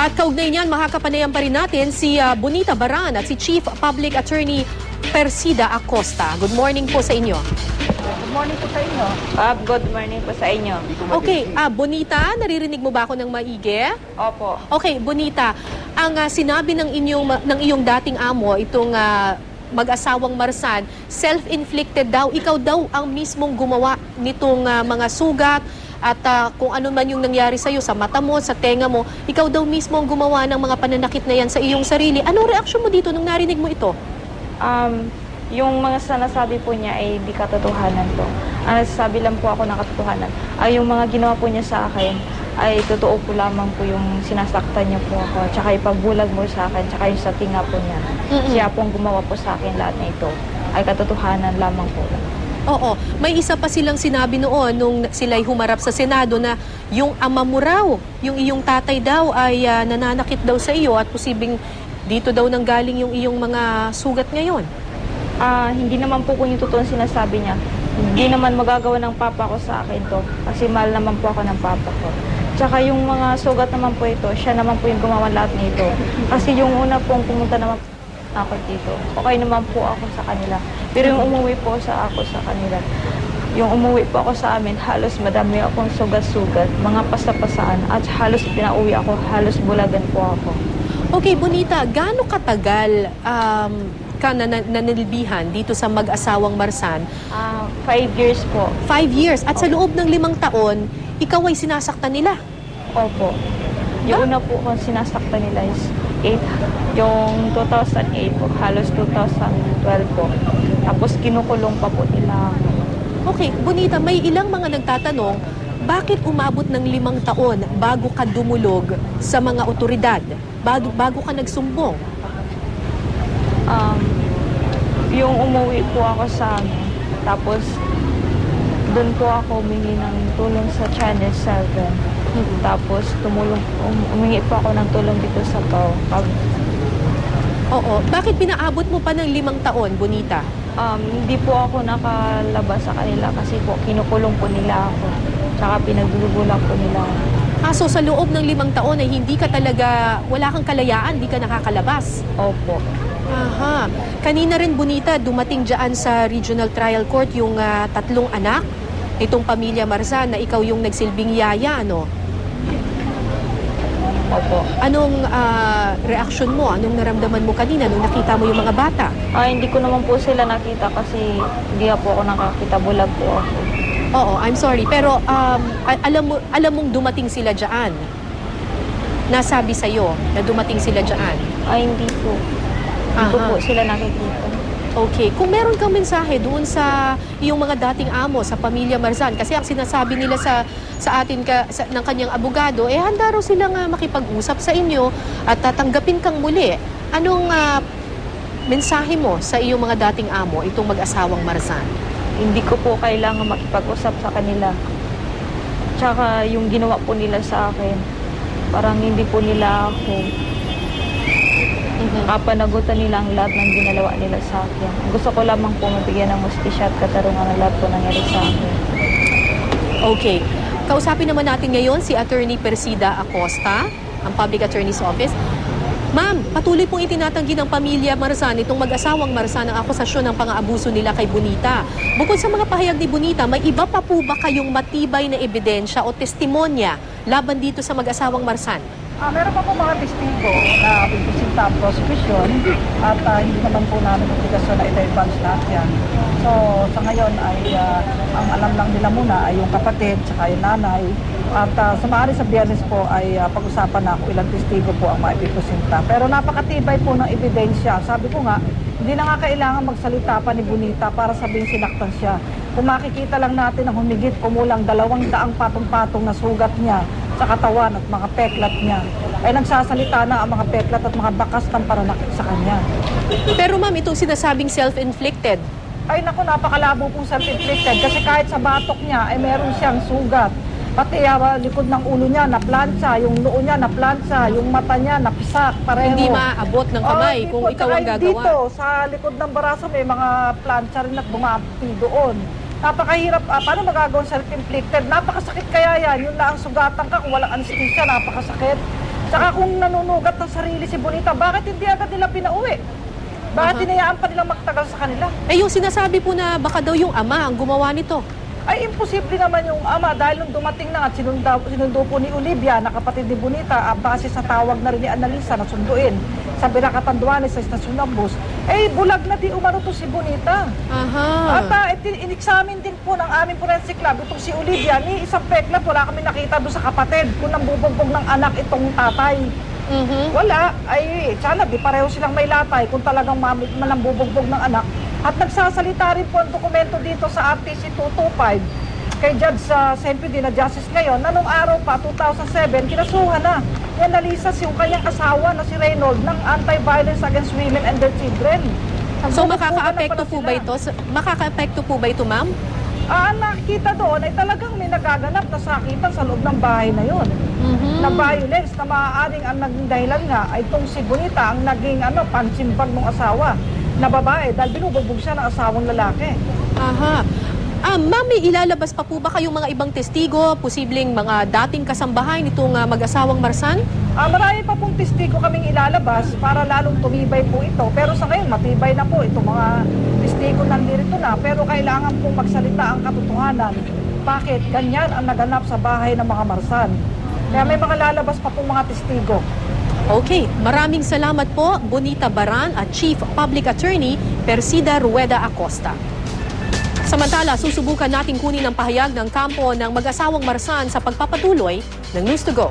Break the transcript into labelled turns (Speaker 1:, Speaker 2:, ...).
Speaker 1: At kaugnay niyan, makakapanayam pa rin natin si Bonita Baran at si Chief Public Attorney Persida Acosta. Good morning po sa inyo.
Speaker 2: Good morning po sa inyo.
Speaker 3: Good morning po sa inyo.
Speaker 1: Okay, Bonita, naririnig mo ba ako ng maigi?
Speaker 3: Opo.
Speaker 1: Okay, Bonita, ang sinabi ng iyong dating amo, itong mag-asawang Marsan, self-inflicted daw. Ikaw daw ang mismong gumawa nitong mga sugat at kung ano man yung nangyari sa'yo, sa mata mo, sa tenga mo, ikaw daw mismo ang gumawa ng mga pananakit na yan sa iyong sarili. Anong reaksyon mo dito nung narinig mo ito?
Speaker 3: Yung mga sinasabi po niya ay di katotohanan po. Ang nasasabi lang po ako ng katotohanan ay yung mga ginawa po niya sa akin ay totoo po lamang po yung sinasaktan niya po ako. Tsaka ipagbulag mo sa akin, tsaka yung sa tinga po niya. Siya po ang gumawa po sa akin lahat na ito. Ay katotohanan lamang po.
Speaker 1: Oo. May isa pa silang sinabi noon nung sila'y humarap sa Senado na yung ama mo raw, yung iyong tatay daw ay nananakit daw sa iyo at posibleng dito daw nanggaling yung iyong mga sugat ngayon.
Speaker 3: Hindi naman po kung yung totoo sinasabi niya. Hindi naman magagawa ng papa ko sa akin to. Kasi mahal naman po ako ng papa ko. Tsaka yung mga sugat naman po ito, siya naman po yung gumawa lahat nito. Kasi yung una pong pumunta naman ako dito, okay naman po ako sa kanila. Pero yung umuwi po ako sa kanila, yung umuwi po ako sa amin, halos madami akong sugat-sugat, mga pasapasaan, at halos pinauwi ako, halos bulagan po ako.
Speaker 1: Okay, Bonita, gaano katagal ka nanilbihan dito sa mag-asawang Marsan?
Speaker 3: 5 years po.
Speaker 1: 5 years. At sa loob ng 5 taon, ikaw ay sinasaktan nila?
Speaker 3: Opo. Yung una po kung sinasaktan nila is 8. Yung 2008 po, halos 2012 po. Tapos kinukulong pa po nila.
Speaker 1: Okay, Bonita, may ilang mga nagtatanong, bakit umabot ng 5 taon bago ka dumulog sa mga otoridad? Bago ka nagsumbong?
Speaker 3: Yung umuwi po ako sa amin, tapos doon po ako humingi ng tulong sa Channel 7. Tapos humingi po ako ng tulong dito sa PAO.
Speaker 1: Oo. Bakit pinaabot mo pa ng 5 taon, Bonita?
Speaker 3: Hindi po ako nakalabas sa kanila kasi po kinukulong po nila ako. Tsaka pinaglulugulang po nila ako.
Speaker 1: So sa loob ng 5 taon ay hindi ka talaga, wala kang kalayaan, hindi ka nakakalabas?
Speaker 3: Opo.
Speaker 1: Aha. Kanina rin, Bonita, dumating dyan sa Regional Trial Court yung 3 anak itong pamilya Marsan na ikaw yung nagsilbing yaya, ano?
Speaker 3: Opo.
Speaker 1: Anong reaksyon mo? Anong naramdaman mo kanina nung nakita mo yung mga bata?
Speaker 3: Hindi ko naman po sila nakita kasi hindi po ako nakakita, bulag po ako.
Speaker 1: Oo, I'm sorry. Pero alam mong dumating sila dyan? Nasabi sa'yo na dumating sila dyan?
Speaker 3: Hindi po. Hindi ko po sila nakikita.
Speaker 1: Okay. Kung meron kang mensahe doon sa iyong mga dating amo, sa pamilya Marsan, kasi ang sinasabi nila sa atin ng kanyang abogado, handa raw silang makipag-usap sa inyo at tatanggapin kang muli. Anong mensahe mo sa iyong mga dating amo, itong mag-asawang Marsan?
Speaker 3: Hindi ko po kailangan makipag-usap sa kanila. Tsaka yung ginawa po nila sa akin, parang hindi po nila ako kapanagutan nila ang lahat ng ginalawa nila sa akin. Gusto ko lamang po mabigyan ng hustisya at katarungan ng lahat po nangyari sa akin.
Speaker 1: Okay. Kausapin naman natin ngayon si Attorney Persida Acosta, ang Public Attorney's Office. Ma'am, patuloy pong itinatanggi ng pamilya Marsan, itong mag-asawang Marsan, ang akusasyon ng pang-aabuso nila kay Bonita. Bukod sa mga pahayag ni Bonita, may iba pa po ba kayong matibay na ebidensya o testimonya laban dito sa mag-asawang Marsan?
Speaker 2: Meron pa po mga testigo na pipisinta ang prosecution at hindi naman po namin obligasyon na i-advance lahat yan. So, sa ngayon ay ang alam lang nila muna ay yung kapatid tsaka yung nanay. At sa maaari sa Biyernes po ay pag-usapan na kung ilang testigo po ang maipipresinta. Pero napakatibay po ng ebidensya. Sabi ko nga, hindi na nga kailangan magsalita pa ni Bonita para sabihin sinaktan siya. Kung makikita lang natin ang humigit kumulang 200 patong-patong na sugat niya sa katawan at mga peklat niya, ay nagsasalita na ang mga peklat at mga bakas ng pananakit sa kanya.
Speaker 1: Pero ma'am, itong sinasabing self-inflicted.
Speaker 2: Ay naku, napakalabo pong self-inflicted kasi kahit sa batok niya ay meron siyang sugat. Pati likod ng ulo niya naplansa, yung noo niya naplansa, yung mata niya napisak, pareho.
Speaker 1: Hindi maabot ng kamay kung ikaw ang gagawa.
Speaker 2: Dito, sa likod ng braso may mga plansa rin at bumapi doon. Napakahirap, paano magagawa self-inflicted? Napakasakit kaya yan, yun lang ang sugatan ka kung walang anesthesia, napakasakit. Tsaka kung nanunugat ng sarili si Bonita, bakit hindi agad nila pinauwi? Bakit hinayaan pa nilang magtagal sa kanila?
Speaker 1: Eh yung sinasabi po na baka daw yung ama ang gumawa nito.
Speaker 2: Ay, imposible naman yung ama dahil nung dumating na at sinundo po ni Olivia na kapatid ni Bonita, base sa tawag na rin ni Annalisa na sunduin sa Pinakatanduanes sa istasyon ng bus, eh bulag na di umano to si Bonita.
Speaker 1: Aha.
Speaker 2: At in-examine din po ng aming forensic lab itong si Olivia, ni isang peklat wala kami nakita doon sa kapatid kung nambubugbog ng anak itong tatay. Wala, ay sana di pareho silang may latay kung talagang manambubugbog ng anak. At nagsasalita rin po ang dokumento dito sa RTC 225 kay Judge Sempio na Justice ngayon na nung araw pa, 2007, kinasuhan na ni Annalisa yung kanyang asawa na si Reynold ng Anti-Violence Against Women and Their Children.
Speaker 1: So makaka-apekto po ba ito? Makaka-apekto po ba ito, ma'am?
Speaker 2: Ang nakikita doon ay talagang may nagaganap na sakitan sa loob ng bahay na yun. Na violence na maaaring ang naging dahilan nga ay itong si Bonita ang naging pansimbag ng asawa na babae dahil binubugbog siya ng asawang lalaki.
Speaker 1: Aha. Ma'am, may ilalabas pa po ba kayong mga ibang testigo, posibleng mga dating kasambahay nitong mag-asawang Marsan?
Speaker 2: Marami pa pong testigo kaming ilalabas para lalong tumibay po ito. Pero sa ngayon, matibay na po itong mga testigo nandito na. Pero kailangan pong magsalita ang katotohanan. Bakit ganyan ang naganap sa bahay ng mga Marsan? Kaya may mga lalabas pa pong mga testigo.
Speaker 1: Okay, maraming salamat po, Bonita Baran at Chief Public Attorney Persida Rueda Acosta. Samantala, susubukan nating kunin ang pahayag ng kampo ng mag-asawang Marsan sa pagpapatuloy ng News to Go.